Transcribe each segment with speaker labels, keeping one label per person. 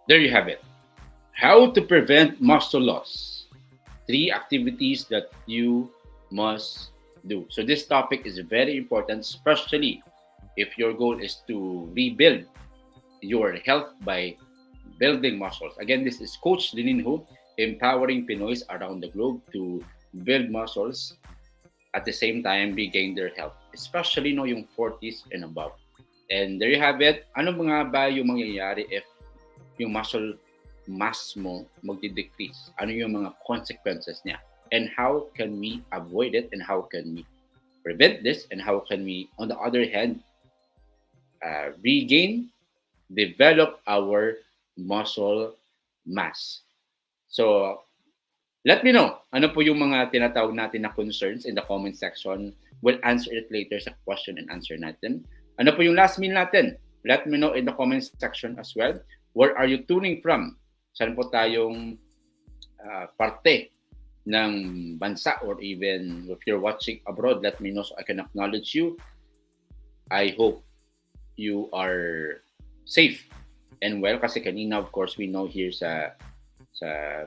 Speaker 1: There you have it. How to prevent muscle loss. Three activities that you must do. So this topic is very important, especially if your goal is to rebuild your health by building muscles. Again, this is Coach Lininho, empowering Pinoys around the globe to build muscles at the same time regain their health, especially no yung 40s and above. And there you have it. Ano mga ba yung mangyayari if yung muscle mass mo magdi-decrease? Ano yung mga consequences niya? And how can we avoid it? And how can we prevent this? And how can we, on the other hand, regain, develop our muscle mass? So, let me know ano po yung mga tinatawag natin na concerns in the comment section. We'll answer it later sa question and answer natin. Ano po yung last meal natin? Let me know in the comment section as well. Where are you tuning from? Saan po tayong parte ng bansa, or even if you're watching abroad, let me know so I can acknowledge you. I hope you are safe and well, kasi kanina of course we know here sa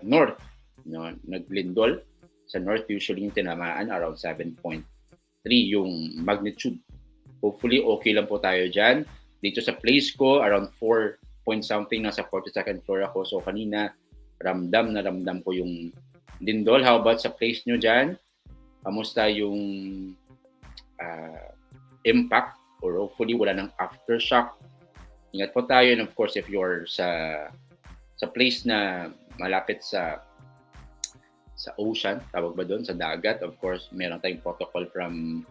Speaker 1: north, no, naglindol sa north, usually yung tinamaan around 7.3 yung magnitude. Hopefully okay lang po tayo dyan. Dito sa place ko around 4 point something, nasa 42nd floor ako, so kanina ramdam ko yung lindol. How about sa place nyo dyan? Kamusta yung impact, or hopefully wala ng aftershock? Ingat po tayo. And of course, if you're sa place na malapit sa ocean, tawag ba doon, sa dagat, of course, meron tayong protocol from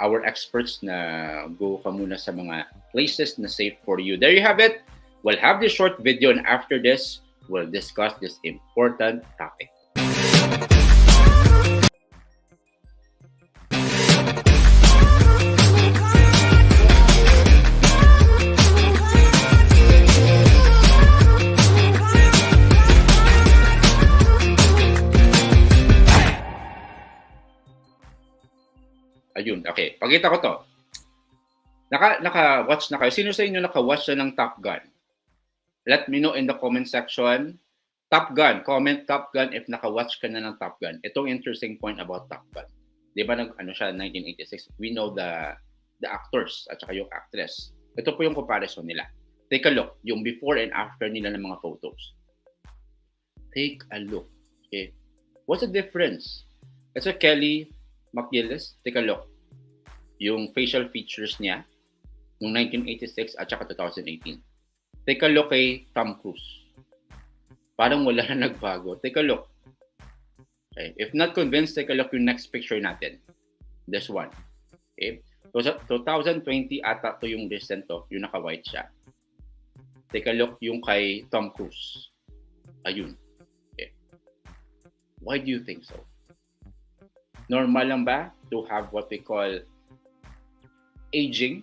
Speaker 1: our experts na go ka muna sa mga places na safe for you. There you have it. We'll have this short video, and after this, we'll discuss this important topic. Ayun, okay. Pakita ko to. Naka-watch na kayo. Sino sa inyo naka-watch na ng Top Gun? Let me know in the comment section. Top Gun. Comment Top Gun if naka-watch ka na ng Top Gun. Itong interesting point about Top Gun. Di ba siya 1986? We know the actors at saka yung actress. Ito po yung comparison nila. Take a look. Yung before and after nila ng mga photos. Take a look. Okay. What's the difference? It's a Kelly McGillis, take a look. Yung facial features niya noong 1986 at saka 2018. Take a look kay Tom Cruise. Parang wala na nagbago. Take a look. Okay. If not convinced, take a look yung next picture natin. This one. Okay. So, 2020 ata to yung recent to, yung naka-white siya. Take a look yung kay Tom Cruise. Ayun. Okay. Why do you think so? Normal lang ba to have what we call aging?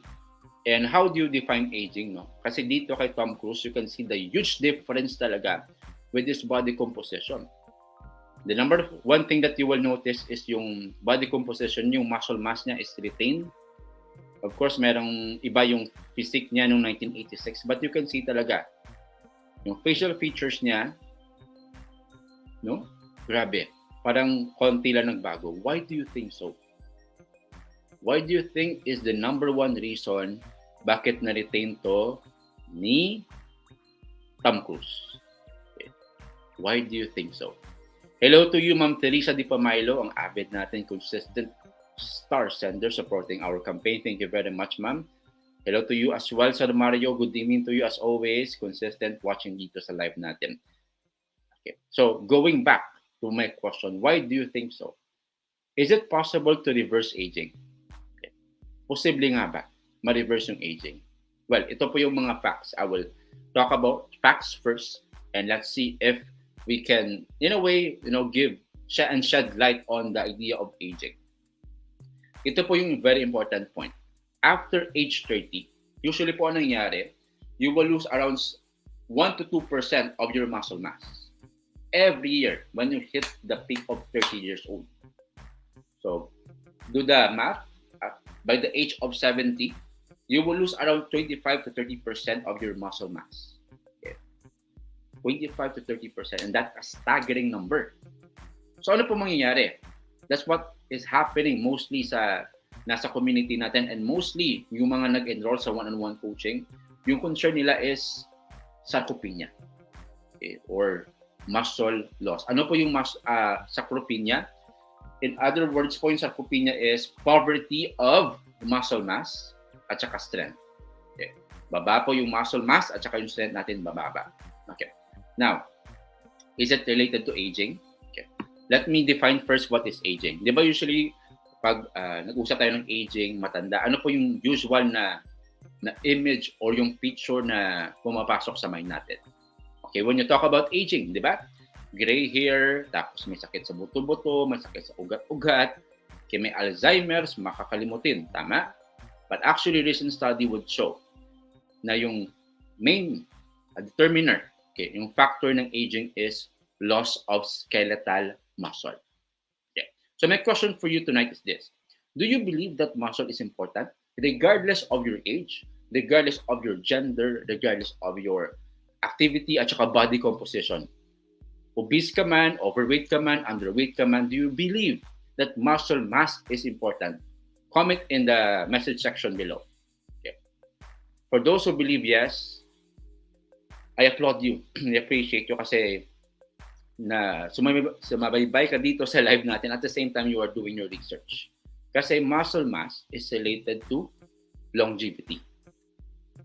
Speaker 1: And how do you define aging? No? Kasi dito kay Tom Cruise, you can see the huge difference talaga with his body composition. The number one thing that you will notice is yung body composition, yung muscle mass niya is retained. Of course, merong iba yung physique niya noong 1986, but you can see talaga yung facial features niya, no? Grabe. Parang konti lang nagbago. Why do you think so? Why do you think is the number one reason bakit na-retain to ni Tom Cruise? Okay. Why do you think so? Hello to you, Ma'am Teresa Di Pamailo, ang avid natin consistent star sender supporting our campaign. Thank you very much, ma'am. Hello to you as well, Sir Mario. Good evening to you as always. Consistent watching dito sa live natin. Okay. So, going back to my question, why do you think so? Is it possible to reverse aging? Okay. Posible nga ba ma-reverse yung aging? Well, ito po yung mga facts. I will talk about facts first, and let's see if we can, in a way, shed light on the idea of aging. Ito po yung very important point. After age 30, usually po ang nangyari, you will lose around 1 to 2% of your muscle mass every year when you hit the peak of 30 years old. So, do the math. By the age of 70, you will lose around 25 to 30% of your muscle mass. 25 to 30%. And that's a staggering number. So ano po mangyayari? That's what is happening mostly sa nasa community natin, and mostly yung mga nag-enroll sa one-on-one coaching, yung concern nila is sarcopenia, okay, or muscle loss. Ano po yung sarcopenia? In other words po, yung sarcopenia is poverty of muscle mass at saka strength. Okay. Baba po yung muscle mass at saka yung strength natin bababa. Okay. Now, is it related to aging? Okay. Let me define first what is aging. Di ba usually, pag nag-usap tayo ng aging, matanda, ano po yung usual na image or yung picture na pumapasok sa mind natin? Okay, when you talk about aging, di ba? Gray hair, tapos may sakit sa buto-buto, may sakit sa ugat-ugat, okay, may Alzheimer's, makakalimutin, tama? But actually, recent study would show na yung main determiner, okay, yung factor ng aging is loss of skeletal muscle. Okay. So my question for you tonight is this. Do you believe that muscle is important regardless of your age, regardless of your gender, regardless of your activity at saka body composition? Obese ka man, overweight ka man, underweight ka man, do you believe that muscle mass is important? Comment in the message section below. Okay. For those who believe yes, I applaud you. I appreciate you kasi na sumabaybay ka dito sa live natin, at the same time you are doing your research. Kasi muscle mass is related to longevity.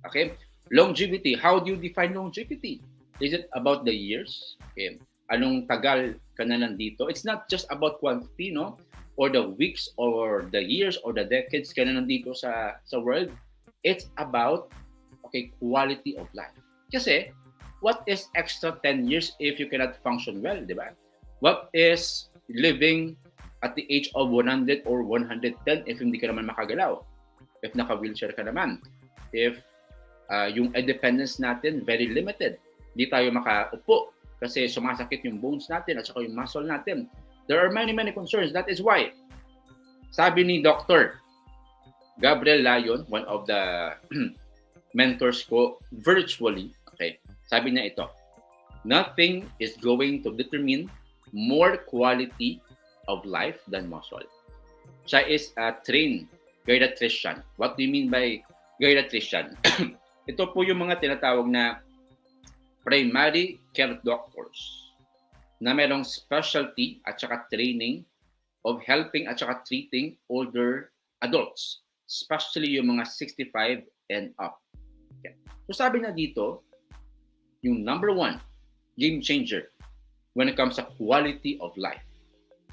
Speaker 1: Okay? Longevity, how do you define longevity? Is it about the years? Okay. Anong tagal ka na nandito? It's not just about quantity, no? Or the weeks, or the years, or the decades ka na nandito sa world. It's about, okay, quality of life. Kasi, what is extra 10 years if you cannot function well, di ba? What is living at the age of 100 or 110 if hindi ka naman makagalaw? If naka-wheelchair ka naman? If yung independence natin very limited, hindi tayo makaupo kasi sumasakit yung bones natin at saka yung muscle natin. There are many concerns. That is why, sabi ni Dr. Gabriel Lyon, one of the mentors ko virtually, okay, sabi niya ito, nothing is going to determine more quality of life than muscle. Siya is a trained geriatrician. What do you mean by geriatrician? Ito po yung mga tinatawag na primary care doctors na merong specialty at saka training of helping at saka treating older adults, especially yung mga 65 and up. Okay. So sabi na dito, yung number one game changer when it comes to quality of life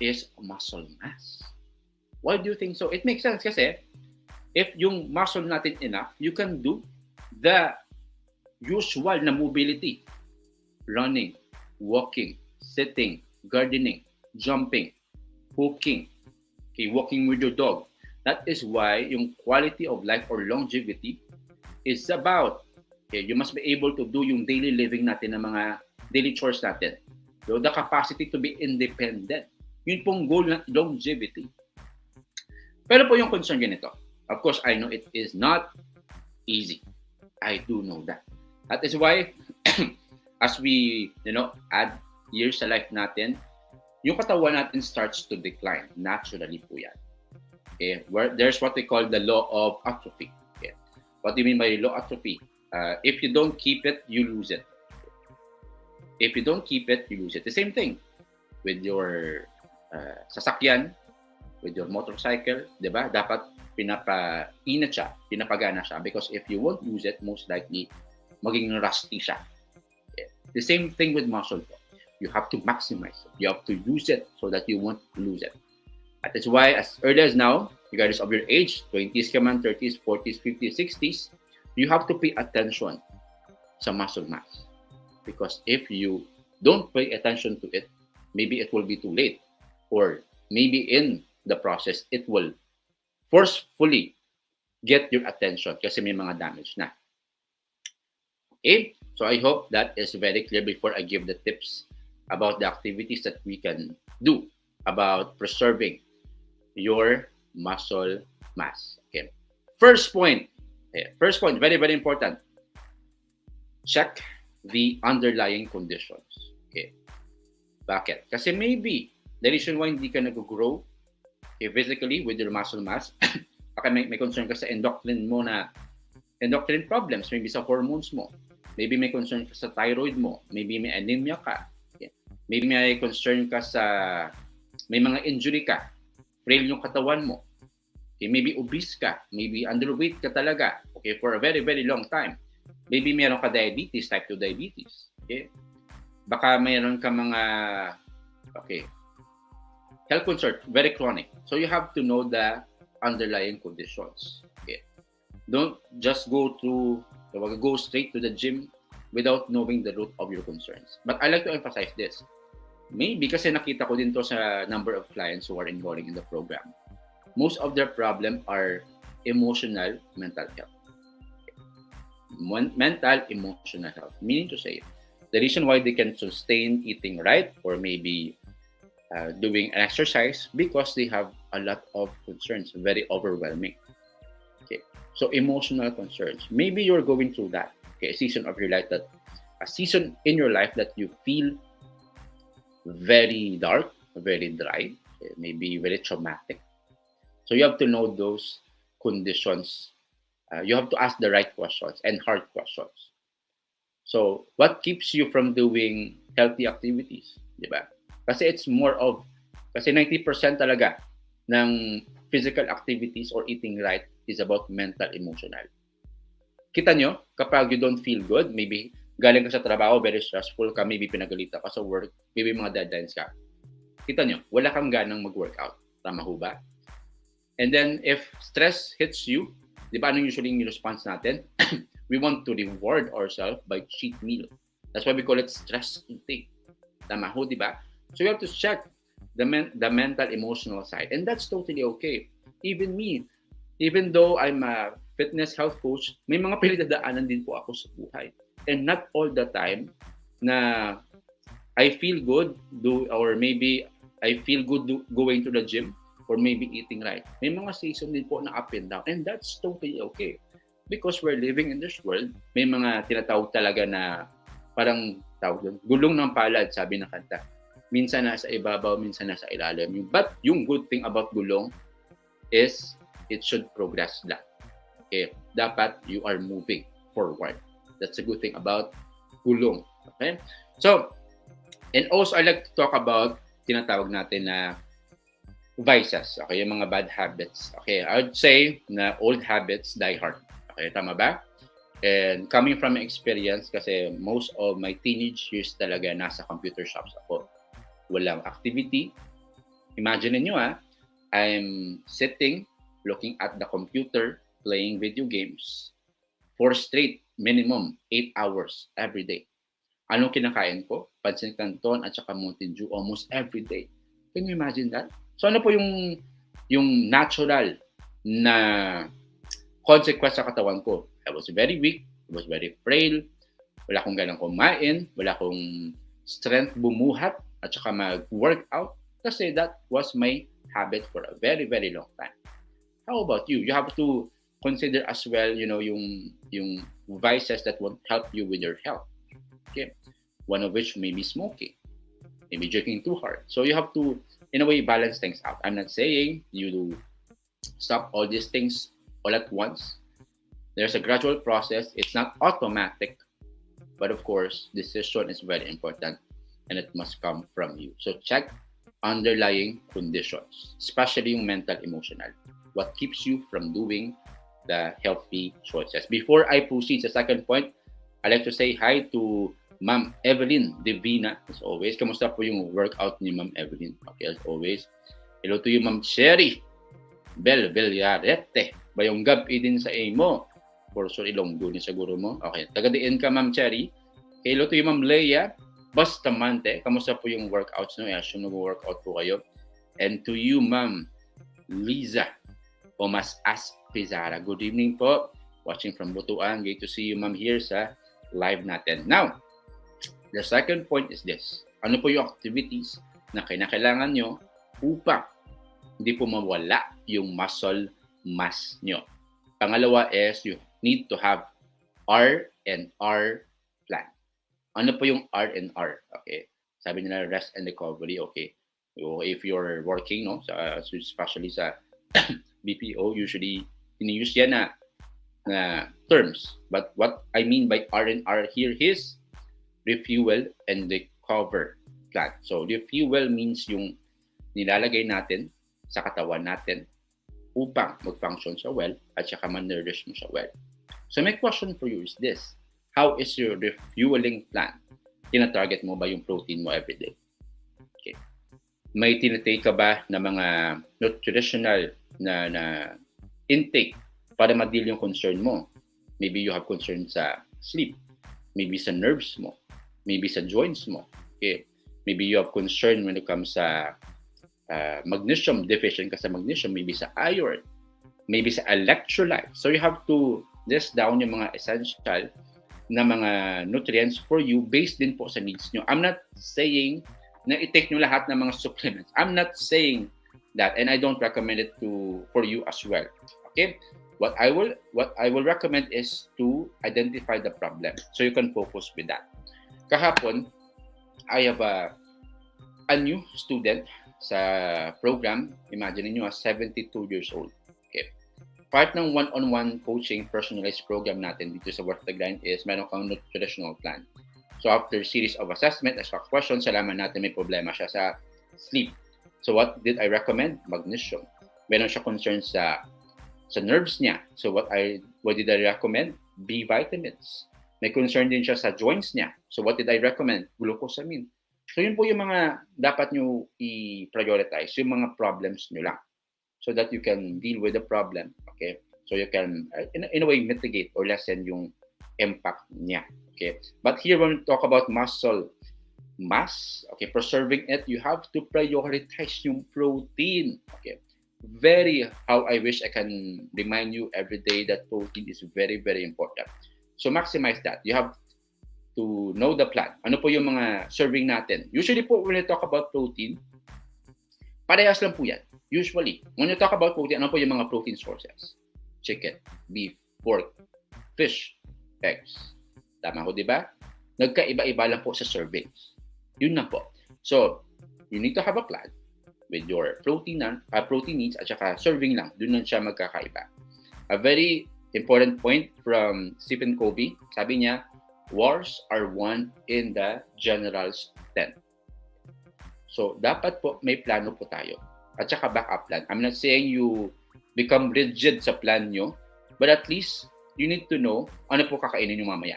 Speaker 1: is muscle mass. Why do you think so? It makes sense kasi if yung muscle natin enough, you can do the usual na mobility. Running, walking, sitting, gardening, jumping, hooking, okay, walking with your dog. That is why yung quality of life or longevity is about, okay, you must be able to do yung daily living natin ng mga daily chores natin. So the capacity to be independent. Yun pong goal ng longevity. Pero po yung concern ganito. Of course, I know it is not easy. I do know that. That is why, as we, add years sa life natin, yung katawan natin starts to decline. Naturally po yan. Okay? Where there's what we call the law of atrophy. Okay? What do you mean by law of atrophy? If you don't keep it, you lose it. If you don't keep it, you lose it. The same thing with your sasakyan, with your motorcycle, di ba? Dapat pinapa-init siya, pinapagana siya. Because if you won't use it, most likely, maging rusty siya. Okay. The same thing with muscle. You have to maximize it. You have to use it so that you won't lose it. That is why, as early as now, regardless of your age, 20s ka man, 30s, 40s, 50s, 60s, you have to pay attention sa muscle mass. Because if you don't pay attention to it, maybe it will be too late. Or maybe in the process, it will forcefully get your attention kasi may mga damage na. Okay? So I hope that is very clear before I give the tips about the activities that we can do about preserving your muscle mass. Okay. First point, very, very important. Check the underlying conditions. Okay. Bakit? Kasi maybe the reason why hindi ka nag-grow physically with your muscle mass, baka may concern ka sa endocrine problems, maybe sa hormones mo. Maybe may concern ka sa thyroid mo. Maybe may anemia ka. Okay. Maybe may concern ka sa may mga injury ka. Frail yung katawan mo. Okay, maybe obese ka, maybe underweight ka talaga, okay, for a very, very long time. Maybe meron ka diabetes, type 2 diabetes, okay? Baka meron ka mga, okay, health concern, very chronic. So you have to know the underlying conditions, okay? Don't just go straight to the gym without knowing the root of your concerns. But I like to emphasize this. Maybe kasi nakita ko din to sa number of clients who are enrolling in the program. Most of their problem are emotional, mental health. Mental, emotional health. Meaning to say, the reason why they can sustain eating right or maybe doing exercise because they have a lot of concerns, very overwhelming. Okay, so emotional concerns. Maybe you're going through that. Okay, a season of your life a season in your life that you feel very dark, very dry, maybe very traumatic. So you have to know those conditions. You have to ask the right questions and hard questions. So what keeps you from doing healthy activities? Diba? Kasi it's more of, kasi 90% talaga ng physical activities or eating right is about mental, emotional. Kita nyo, kapag you don't feel good, maybe galing ka sa trabaho, very stressful ka, maybe pinagalitan ka sa work, maybe mga deadlines ka. Kita nyo, wala kang ganang mag-workout. Tama ho ba? And then, if stress hits you, di ba anong usually yung response natin? We want to reward ourselves by cheat meal. That's why we call it stress eating. Tama ho, di ba? So you have to check the mental, emotional side. And that's totally okay. Even me, even though I'm a fitness health coach, may mga pinagdadaanan din po ako sa buhay. And not all the time na I feel good, or maybe I feel good going to the gym, or maybe eating right. May mga season din po na up and down. And that's totally okay. Because we're living in this world, may mga tinatawag talaga na parang tawag doon, gulong ng palad, sabi ng kanta. Minsan nasa ibabaw, minsan nasa ilalim. But yung good thing about gulong is it should progress lang. Okay? Dapat you are moving forward. That's a good thing about gulong. Okay? So, and also I like to talk about tinatawag natin na vices, okay, yung mga bad habits. Okay, I would say na old habits die hard. Okay, tama ba? And coming from my experience, kasi most of my teenage years talaga nasa computer shops ako. Walang activity. Imagine niyo I'm sitting, looking at the computer, playing video games for straight, minimum, 8 hours every day. Anong kinakain ko? Pansin Canton at saka Mountain Dew almost every day. Can you imagine that? So ano po yung natural na consequence sa katawan ko? I was very weak, I was very frail, wala akong ganang kumain, wala akong strength bumuhat at saka mag-workout kasi that was my habit for a very, very long time. How about you? You have to consider as well, yung vices that won't help you with your health. Okay? One of which may be smoking, maybe drinking too hard. So you have to in a way, balance things out. I'm not saying you do stop all these things all at once. There's a gradual process. It's not automatic. But of course, decision is very important and it must come from you. So check underlying conditions, especially yung mental, emotional. What keeps you from doing the healthy choices? Before I proceed sa second point, I'd like to say hi to Ma'am Evelyn Divina, as always. Kamusta po yung workout ni Ma'am Evelyn? Okay, as always. Hello to you, Ma'am Sherry Belvillarete. Bayong gabi din sa imo. For sure, Ilonggo din siguro mo. Okay, taga-diin ka, Ma'am Cherry. Hello to you, Ma'am Leia Bastamante. Kamusta po yung workouts nyo? Assume nag-workout po kayo. And to you, Ma'am Liza Omas Pizarra. Good evening po. Watching from Butuan. Great to see you, Ma'am, here sa live natin. Now, the second point is this. Ano po yung activities na kailangan nyo upang hindi po mawala yung muscle mass nyo? Pangalawa is you need to have R&R plan. Ano po yung R&R? Okay. Sabi nila rest and recovery. Okay. So if you're working, no, especially sa BPO, usually iniuse yan na terms. But what I mean by R&R here is refuel and recover plan. So refuel means yung nilalagay natin sa katawan natin upang mag-function siya well at saka man-nourish mo siya well. So my question for you is this. How is your refueling plan? Tina-target mo ba yung protein mo everyday? Okay. May tinatake ka ba na mga nutritional na intake para ma-deal yung concern mo? Maybe you have concern sa sleep. Maybe sa nerves mo. Maybe sa joints mo. Okay. Maybe you have concern when it comes sa magnesium, deficient ka sa magnesium, maybe sa iron, maybe sa electrolyte. So you have to list down yung mga essential na mga nutrients for you based din po sa needs nyo. I'm not saying na i-take nyo lahat ng mga supplements. I'm not saying that, and I don't recommend it for you as well. Okay? What I will recommend is to identify the problem so you can focus with that. Kahapon, I have a new student sa program. Imagine niyo 72 years old. Okay. Part ng one-on-one coaching personalized program natin dito sa Work the Grind is meron kang nutritional plan. So after series of assessment, as a question, salaman natin may problema siya sa sleep. So what did I recommend? Magnesium. Meron siya concern sa nerves niya. So what did I recommend? B vitamins. May concern din siya sa joints niya. So what did I recommend? Glucosamine. So yun po yung mga dapat nyo i-prioritize, yung mga problems nyo lang. So that you can deal with the problem. Okay? So you can, in a way, mitigate or lessen yung impact niya. Okay? But here, when we talk about muscle mass, okay, preserving it, you have to prioritize yung protein. Okay? How I wish I can remind you every day that protein is very, very important. So maximize that. You have to know the plan. Ano po yung mga serving natin? Usually po, when we talk about protein, parehas lang po yan. Usually, when you talk about protein, ano po yung mga protein sources? Chicken, beef, pork, fish, eggs. Tama ko, di ba? Nagkaiba-iba lang po sa servings. Yun lang po. So, you need to have a plan with your protein needs at saka serving lang. Doon lang siya magkakaiba. A very important point from Stephen Covey, sabi niya, wars are won in the general's tent. So, dapat po may plano po tayo. At saka backup plan. I'm not saying you become rigid sa plan nyo, but at least you need to know ano po kakainin nyo mamaya.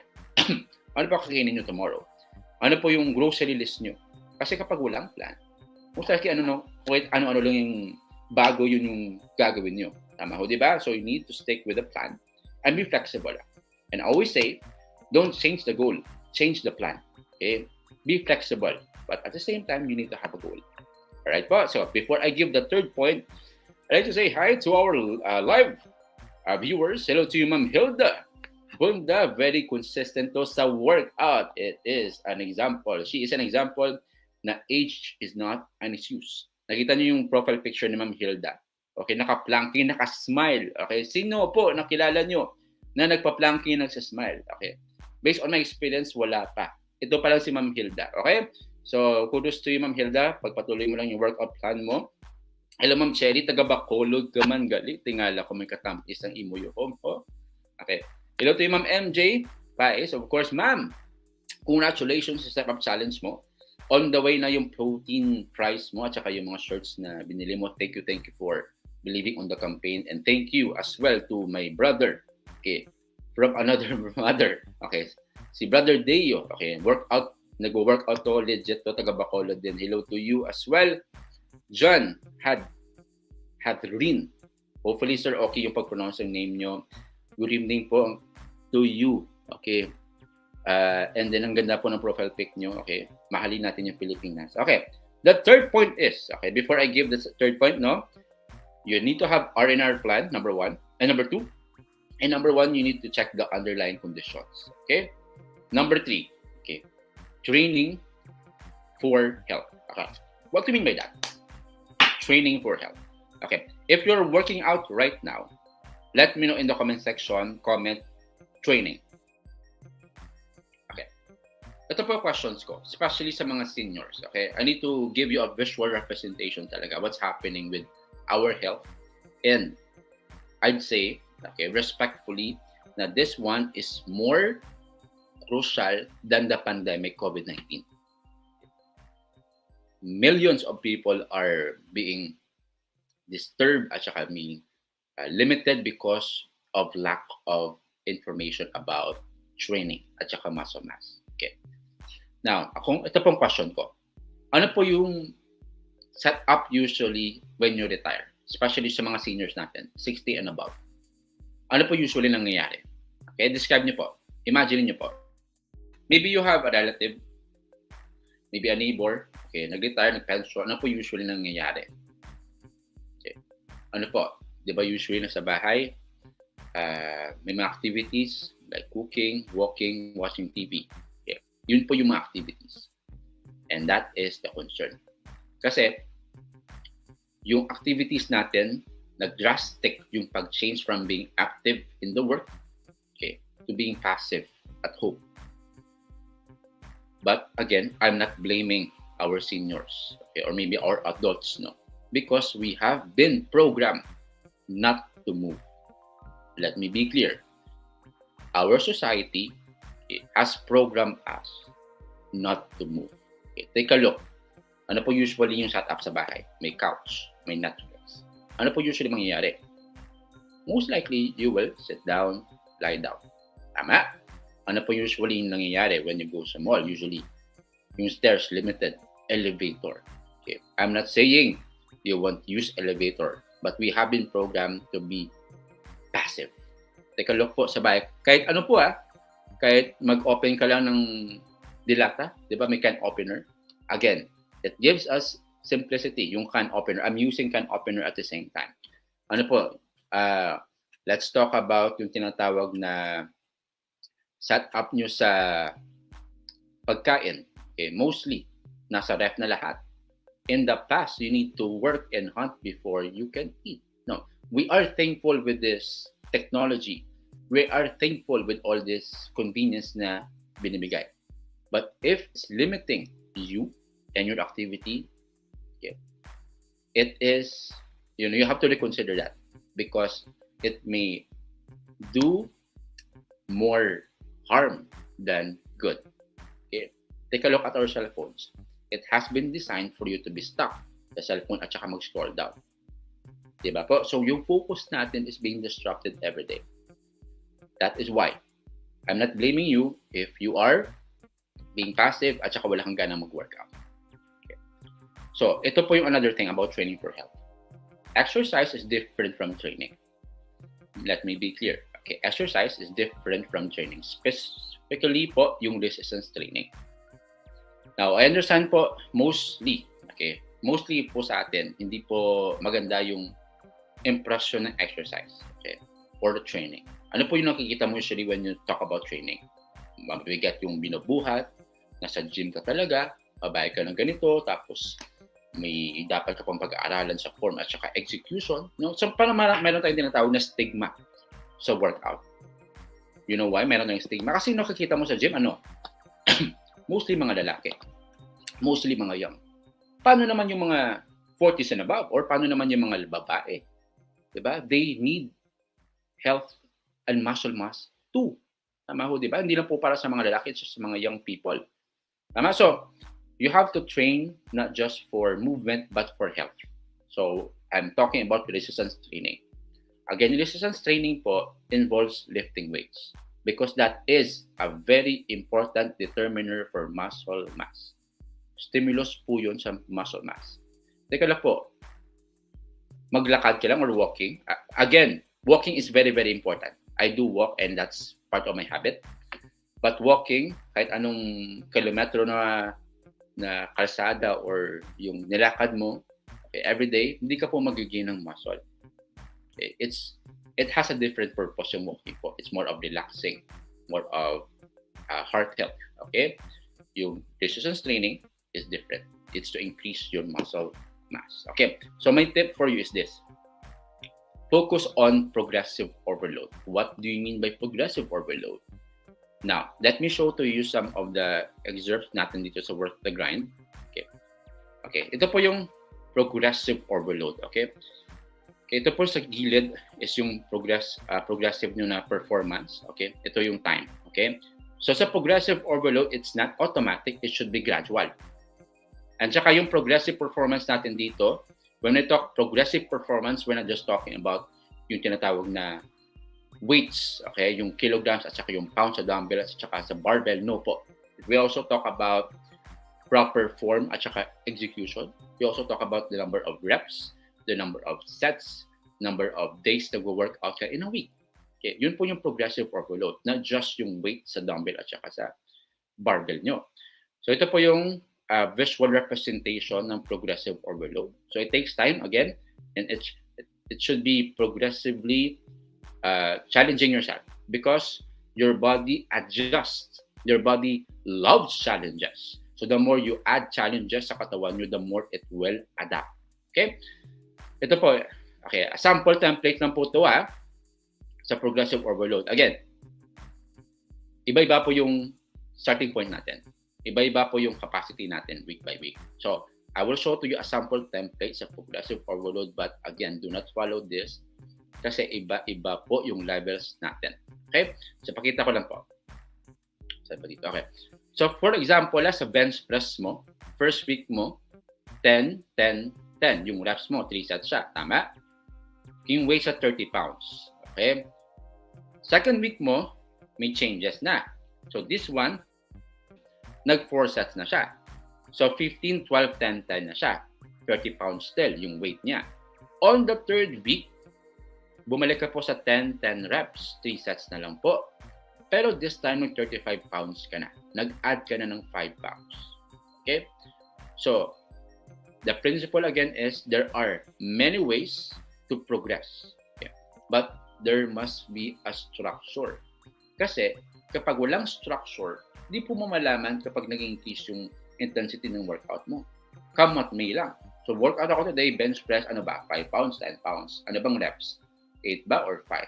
Speaker 1: Ano po kakainin nyo tomorrow. Ano po yung grocery list nyo. Kasi kapag walang plan, most likely ano-ano lang yung bago yun yung gagawin nyo. Tama ho, di ba? So, you need to stick with the plan and be flexible. And I always say, don't change the goal, change the plan. Okay? Be flexible, but at the same time, you need to have a goal. All right, po? So before I give the third point, I'd like to say hi to our live viewers. Hello to you, Ma'am Hilda. Hilda, very consistent to sa workout. It is an example. She is an example na age is not an excuse. Nakita niyo yung profile picture ni Ma'am Hilda. Okay, naka-planking, naka-smile. Okay, sino po nakilala niyo na nagpa-planking, nagsa-smile? Okay. Based on my experience, wala pa. Ito pa lang si Ma'am Hilda. Okay? So, kudos to you, Ma'am Hilda. Pagpatuloy mo lang yung workout plan mo. Hello, Ma'am Cherry. Taga-Bacolod ka man gali. Tingala ko may katampis ang imo yung home. Oh. Okay. Hello to you, Ma'am MJ. Pais. Of course, Ma'am. Congratulations sa step-up challenge mo. On the way na yung protein price mo at saka yung mga shirts na binili mo. Thank you for believing on the campaign. And thank you as well to my brother. Okay. From another mother. Okay. Si Brother Deo. Okay. Nag-workout to. Legit to. Taga-Bacolod din. Hello to you as well. John Hadrin. Hopefully, sir, okay yung pag-pronounce yung name nyo. Good evening po to you. Okay. And then, ang ganda po ng profile pic nyo. Okay. Mahalin natin yung Pilipinas. Okay. The third point is, okay, before I give the third point, no, you need to have R&R plan, number one. And number two, and number one, you need to check the underlying conditions. Okay? Number three, okay, training for health. Okay. What do you mean by that? Training for health. Okay. If you're working out right now, let me know in the comment section, comment training. Okay. ito po questions ko, especially sa mga seniors. Okay, I need to give you a visual representation talaga what's happening with our health, and I'd say, okay, respectfully, na this one is more crucial than the pandemic COVID-19. Millions of people are being disturbed at saka being limited because of lack of information about training at saka muscle mass. Okay. Now, ito pong question ko. Ano po yung setup usually when you retire? Especially sa mga seniors natin, 60 and above. Ano po usually nangyayari? Okay, describe niyo po. Imagine niyo po. Maybe you have a relative, maybe a neighbor, okay, nag-retire, nag-pension. Ano po usually nangyayari? Okay. Ano po? Di ba usually nasa bahay, may mga activities like cooking, walking, watching TV. Okay. Yun po yung mga activities. And that is the concern. Kasi, yung activities natin, nag-drastic yung pag-change from being active in the work, okay, to being passive at home. But again, I'm not blaming our seniors, okay, or maybe our adults, no, because we have been programmed not to move. Let me be clear. Our society has programmed us not to move. Okay, take a look. Ano po usually yung setup sa bahay? May couch, may Netflix. Ano po usually mangyayari? Most likely, you will sit down, lie down. Tama? Ano po usually yung nangyayari when you go sa mall? Usually, yung stairs limited, elevator. Okay. I'm not saying you won't use elevator, but we have been programmed to be passive. Take a look po sa bahay. Kahit ano po kahit mag-open ka lang ng dilata, di ba may can opener? Again, it gives us simplicity, yung can opener. I'm using can opener at the same time. Ano po, let's talk about yung tinatawag na set up nyo sa pagkain. Okay, mostly, nasa ref na lahat. In the past, you need to work and hunt before you can eat. No, we are thankful with this technology. We are thankful with all this convenience na binibigay. But if it's limiting you and your activity, okay, it is, you have to reconsider that because it may do more harm than good. Okay? Take a look at our cell phones. It has been designed for you to be stuck sa cellphone at saka mag-scroll down. Diba po? So yung focus natin is being disrupted every day. That is why I'm not blaming you if you are being passive at saka wala kang gana mag-workout. Okay. So ito po yung another thing about training for health. Exercise is different from training. Let me be clear. Okay, exercise is different from training. Specifically po yung resistance training. Now, I understand po mostly po sa atin, hindi po maganda yung impression ng exercise, okay, or the training. Ano po yung nakikita mo usually when you talk about training? Mabigat yung binubuhat, nasa gym ka talaga, babay ka ng ganito, tapos may dapat ka pang pag-aaralan sa form at saka execution. No? So, parang meron tayong tinatawag na stigma sa workout. You know why? Meron tayong stigma. Kasi nakikita mo sa gym, mostly mga lalaki. Mostly mga young. Paano naman yung mga 40s and above? Or paano naman yung mga babae? Diba? They need health and muscle mass too. Tama ho, diba? Hindi lang po para sa mga lalaki, it's just sa mga young people. Tama? So, you have to train not just for movement, but for health. So, I'm talking about resistance training. Again, resistance training po involves lifting weights because that is a very important determiner for muscle mass. Stimulus po yun sa muscle mass. Teka lang po, maglakad ka lang or walking. Again, walking is very, very important. I do walk and that's part of my habit. But walking, kahit anong kilometro na kalsada or yung nilakad mo, okay, every day, hindi ka po mag-gain ng muscle. It has a different purpose yung walking po. It's more of relaxing, more of heart health. Okay? Yung resistance training is different. It's to increase your muscle mass. Okay? So my tip for you is this. Focus on progressive overload. What do you mean by progressive overload? Now, let me show to you some of the excerpts natin dito sa Worth the Grind. Okay. Okay, ito po yung progressive overload. Okay. Okay, ito po sa gilid is yung progressive nyo na performance. Okay, ito yung time. Okay, so sa progressive overload, it's not automatic. It should be gradual. And saka yung progressive performance natin dito, when we talk progressive performance, we're not just talking about yung tinatawag na weights, okay, yung kilograms at saka yung pounds sa dumbbell at saka sa barbell. No po. We also talk about proper form at saka execution. We also talk about the number of reps, the number of sets, number of days na go-work out ka in a week. Okay, yun po yung progressive overload, not just yung weight sa dumbbell at saka sa barbell nyo. So ito po yung visual representation ng progressive overload. So it takes time again, and it should be progressively challenging yourself because your body adjusts. Your body loves challenges. So the more you add challenges sa katawan nyo, the more it will adapt. Okay? Ito po, okay, a sample template lang po ito sa progressive overload. Again, iba-iba po yung starting point natin. Iba-iba po yung capacity natin week by week. So, I will show to you a sample template sa progressive overload, but again, do not follow this kasi iba-iba po yung levels natin. Okay? So, pakita ko lang po. Sabi dito. Okay. So, for example, sa bench press mo, first week mo, 10, 10, 10. Yung reps mo, 3 sets siya. Tama? Yung weight sa 30 pounds. Okay? Second week mo, may changes na. So, this one, nag-4 sets na siya. So, 15, 12, 10, 10 na siya. 30 pounds still, yung weight niya. On the third week, bumalik ka po sa 10, 10 reps. 3 sets na lang po. Pero this time, nag-35 pounds ka na. Nag-add ka na ng 5 pounds. Okay? So, the principle again is there are many ways to progress. Okay? But there must be a structure. Kasi kapag walang structure, di po mo malaman kapag nag-increase yung intensity ng workout mo. Come what may lang. So workout ako today, bench press, ano ba? 5 pounds, 10 pounds. Ano bang reps? 8 ba or 5?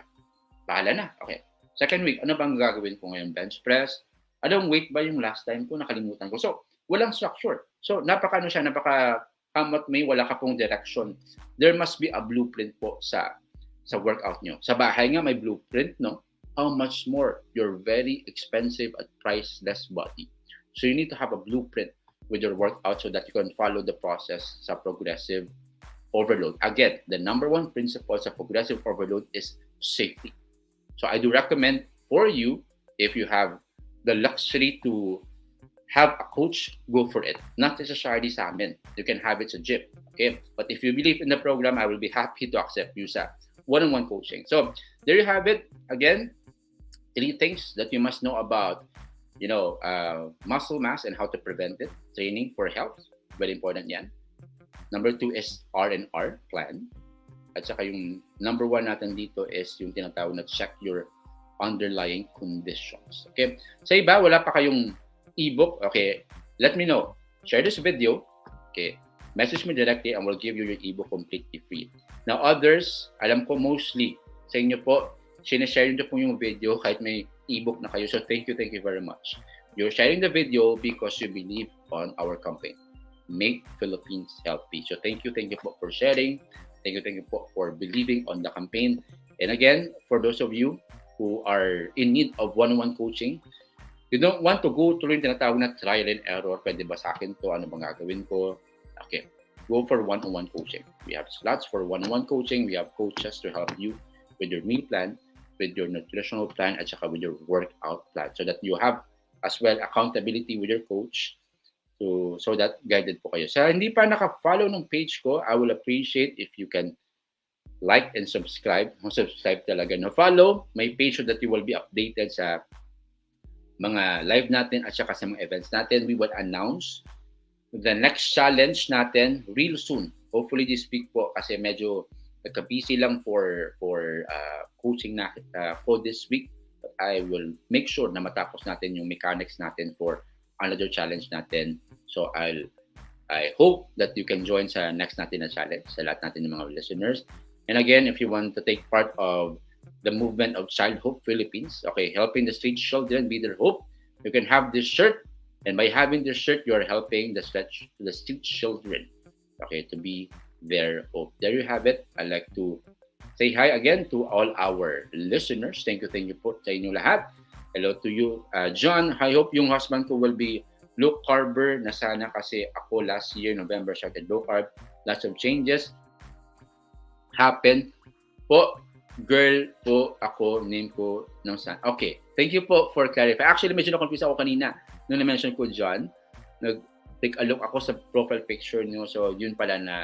Speaker 1: Bahala na. Okay. Second week, ano bang gagawin ko ngayon? Bench press. Anong weight ba yung last time ko? Nakalimutan ko. So, walang structure. So, napaka come what may, wala ka pong direction. There must be a blueprint po sa workout nyo. Sa bahay nga may blueprint, no? How much more your very expensive at priceless body. So you need to have a blueprint with your workout so that you can follow the process sa progressive overload. Again, the number one principle sa progressive overload is safety. So I do recommend for you, if you have the luxury to have a coach, go for it. Not necessarily sa amin. You can have it sa gym. Okay? But if you believe in the program, I will be happy to accept you sa one-on-one coaching. So there you have it. Again, 3 things that you must know about, muscle mass and how to prevent it. Training for health. Very important yan. Number 2 is R&R plan. At saka yung number 1 natin dito is yung tinatawag na check your underlying conditions. Okay? Sa iba, wala pa kayong ebook. Okay, let me know. Share this video. Okay, message me directly and we'll give you your ebook completely free. Now others, alam ko mostly sa inyo po, sinashare nyo po yung video kahit may ebook na kayo. So thank you very much. You're sharing the video because you believe on our campaign. Make Philippines healthy. So thank you po for sharing. Thank you po for believing on the campaign. And again, for those of you who are in need of one-on-one coaching, you don't want to go through yung tinatawag na trial and error. Pwede ba sa akin to? Ano bang gagawin ko? Okay. Go for one-on-one coaching. We have slots for one-on-one coaching. We have coaches to help you with your meal plan, with your nutritional plan, at saka with your workout plan. So that you have as well accountability with your coach. So that guided po kayo. Sa hindi pa naka-follow ng page ko, I will appreciate if you can like and subscribe. Subscribe talaga. No, follow my page so that you will be updated sa mga live natin at saka sa mga events natin. We will announce the next challenge natin real soon. Hopefully this week po kasi medyo nagka-busy lang for coaching na for this week. But I will make sure na matapos natin yung mechanics natin for another challenge natin. So I hope that you can join sa next natin na challenge sa lahat natin ng mga listeners. And again, if you want to take part of the movement of Child Hope Philippines. Okay, helping the street children be their hope. You can have this shirt, and by having this shirt, you are helping the street children. Okay, to be their hope. There you have it. I'd like to say hi again to all our listeners. Thank you po sa inyo lahat. Hello to you, John. I hope yung husband ko will be low carber na sana kasi ako last year, November, started low carb. Lots of changes happen po. Girl po ako, name ko ng son. Okay, thank you po for clarifying. Actually, medyo na-confuse ako kanina nung na-mention ko, John. Nag-take a look ako sa profile picture niyo. So, yun pala na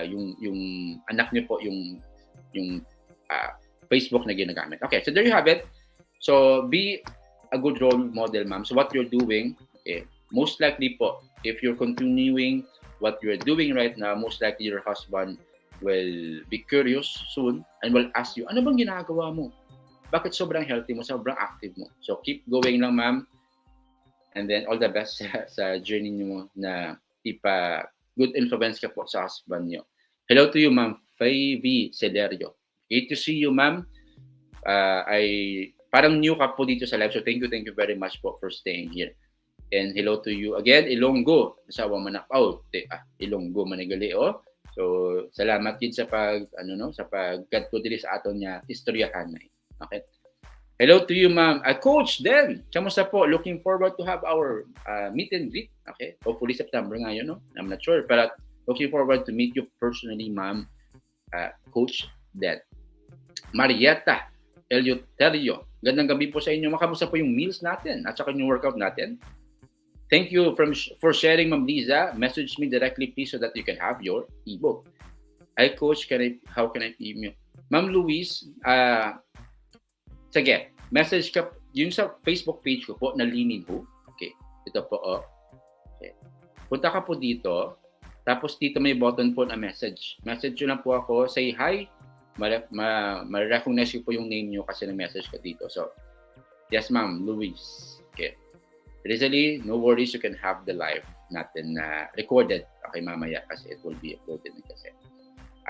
Speaker 1: yung anak niyo po, yung Facebook na ginagamit. Okay, so there you have it. So, be a good role model, ma'am. So, what you're doing, okay, most likely po, if you're continuing what you're doing right now, most likely your husband will be curious soon and will ask you, ano bang ginagawa mo? Bakit sobrang healthy mo, sobrang active mo? So, keep going lang, ma'am. And then, all the best sa journey niyo na ipa good influence ka po sa husband niyo. Hello to you, ma'am. Faye V. Celerio. Great to see you, ma'am. Parang new ka po dito sa live. So, thank you very much po for staying here. And hello to you again, Ilonggo. Asawa manak. Ilonggo manigali, oh. So, salamat din sa sa pagkadto dili sa aton niya istoryahan na. Okay. Hello to you, ma'am. Coach Den. Kamusta po? Looking forward to have our meet and greet. Okay. Hopefully September ngayon, no? I'm not sure, but looking forward to meet you personally, ma'am. Coach Den. Marietta Eleuterio. Gandang gabi po sa inyo. Makamusta po yung meals natin at saka yung workout natin. Thank you for sharing, Ma'am Liza. Message me directly, please, so that you can have your ebook. Hi, Coach. How can I email? Ma'am Louise, sige, message ka, yun sa Facebook page ko po, na Linin Ho. Okay, ito po, oh. Okay. Punta ka po dito, tapos dito may button po na message. Message nyo lang po ako, say hi, ma-recognize ko po yung name nyo kasi na-message ka dito. So, yes, Ma'am Louise. Okay. Rizali, no worries, you can have the live natin na recorded. Okay, mamaya kasi it will be uploaded na kasi.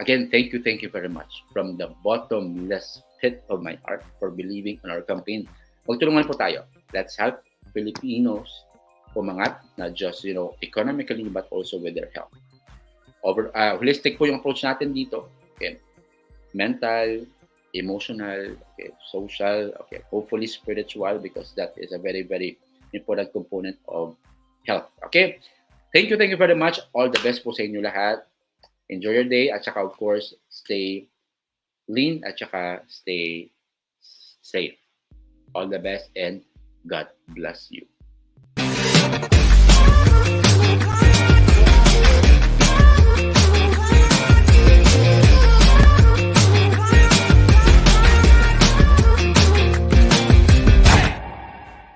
Speaker 1: Again, thank you very much from the bottomless pit of my heart for believing in our campaign. Magtulungan po tayo. Let's help Filipinos umangat, not just, economically, but also with their health. Holistic po yung approach natin dito. Okay. Mental, emotional, okay, social, okay, hopefully spiritual, because that is a very, very important component of health. Okay? Thank you very much. All the best po sa inyo lahat. Enjoy your day. At saka, of course, stay lean at saka stay safe. All the best and God bless you.